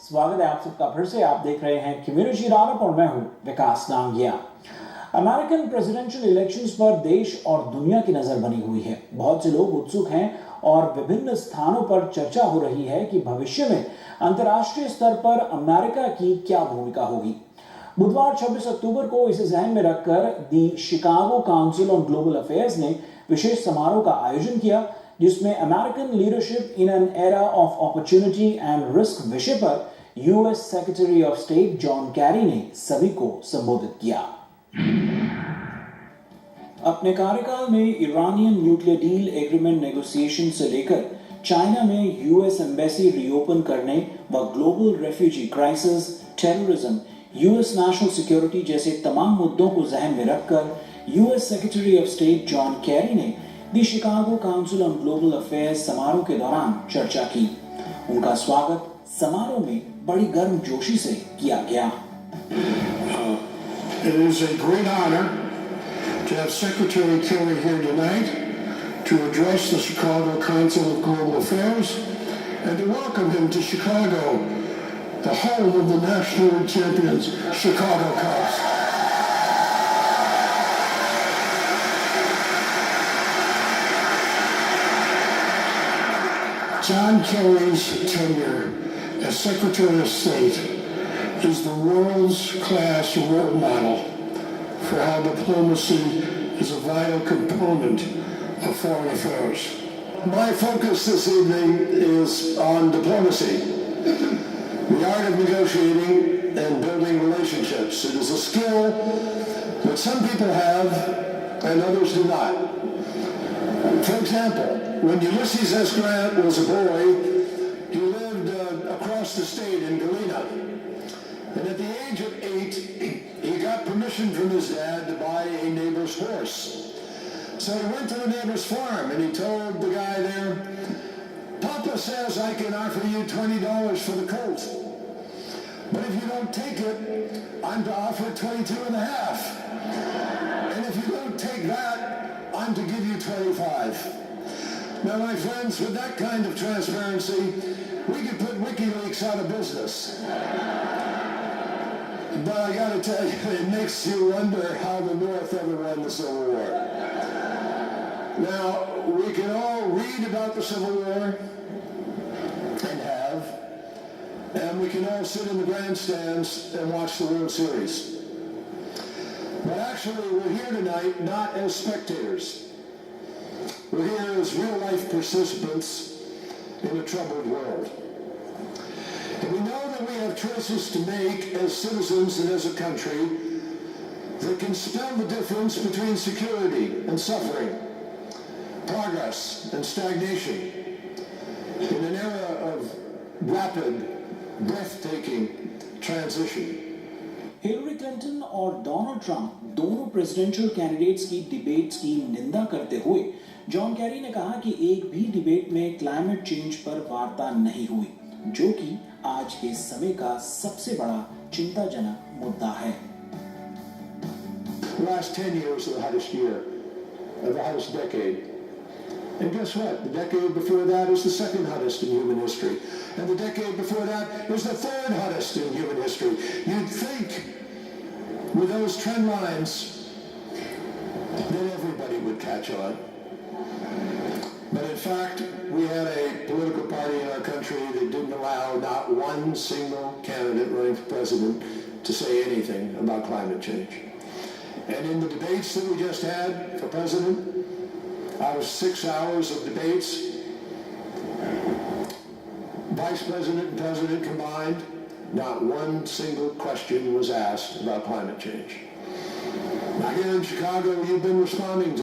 स्वागत है आप सबका फिर से। आप देख रहे हैं कम्युनिटी राउंडअप और मैं हूं विकास नांगिया। अमेरिकन प्रेसिडेंशियल इलेक्शंस पर देश और दुनिया की नजर बनी हुई है। बहुत से लोग उत्सुक हैं और विभिन्न स्थानों पर चर्चा हो रही है कि भविष्य में अंतर्राष्ट्रीय स्तर पर अमेरिका की क्या भूमिका होगी। बुधवार 26 अक्टूबर को इसे ध्यान में रखकर the Chicago council on global affairs ने विशेष समारोह का आयोजन किया, जिसमें American leadership in an era of opportunity and risk विषय पर US secretary of state John Kerry ने सभी को संबोधित किया। अपने कार्यकाल में Iranian nuclear deal agreement negotiation से लेकर चाइना में यूएस एम्बेसी रीओपन करने व global refugee crisis, terrorism, US national security जैसे तमाम मुद्दों को ध्यान में रखकर US secretary of state John Kerry ने the Chicago council on global affairs समारोह के दौरान चर्चा की। उनका स्वागत समारोह में बड़ी गर्मजोशी से किया गया। It is a great honor to have Secretary Kerry here tonight to address the Chicago Council of Global Affairs and to welcome him to Chicago, the home of the national champions, Chicago Cubs. John Kerry's tenure as Secretary of State is the world's class role model for how diplomacy is a vital component of foreign affairs. My focus this evening is on diplomacy, the art of negotiating and building relationships. It is a skill that some people have and others do not. For example, when Ulysses S. Grant was a boy, he lived across the state in Galena. And at the age of 8, he got permission from his dad to buy a neighbor's horse. So he went to the neighbor's farm and he told the guy there, "Papa says I can offer you $20 for the colt. But if you don't take it, I'm to offer 22 and a half. And if you don't take that, I'm to give you 25. Now, my friends, with that kind of transparency, we could put WikiLeaks out of business. But I got to tell you, it makes you wonder how the North ever won the Civil War. Now, we can all read about the Civil War, and have, and we can all sit in the grandstands and watch the World Series. But actually, we're here tonight not as spectators. We're here as real-life participants in a troubled world. And we know that we have choices to make as citizens and as a country that can spell the difference between security and suffering, progress and stagnation, in an era of rapid, breathtaking transition. Hillary Clinton और Donald Trump दोनों presidential candidates की debates की निंदा करते हुए John Kerry ने कहा कि एक भी डिबेट में क्लाइमेट चेंज पर वार्ता नहीं हुई, जो कि आज के समय का सबसे बड़ा चिंताजनक मुद्दा है। The last 10 years are the hottest year, the hottest decade. And guess what? The decade before that is the second hottest in human history. And the decade before that is the third hottest in human history. You'd think, with those trend lines, that everybody would catch on. But in fact, we had a political party in our country that didn't allow not one single candidate running for president to say anything about climate change. And in the debates that we just had for president, out of 6 hours of debates, Vice President and President combined, not one single question was asked about climate change. Now here in Chicago, you've been responding to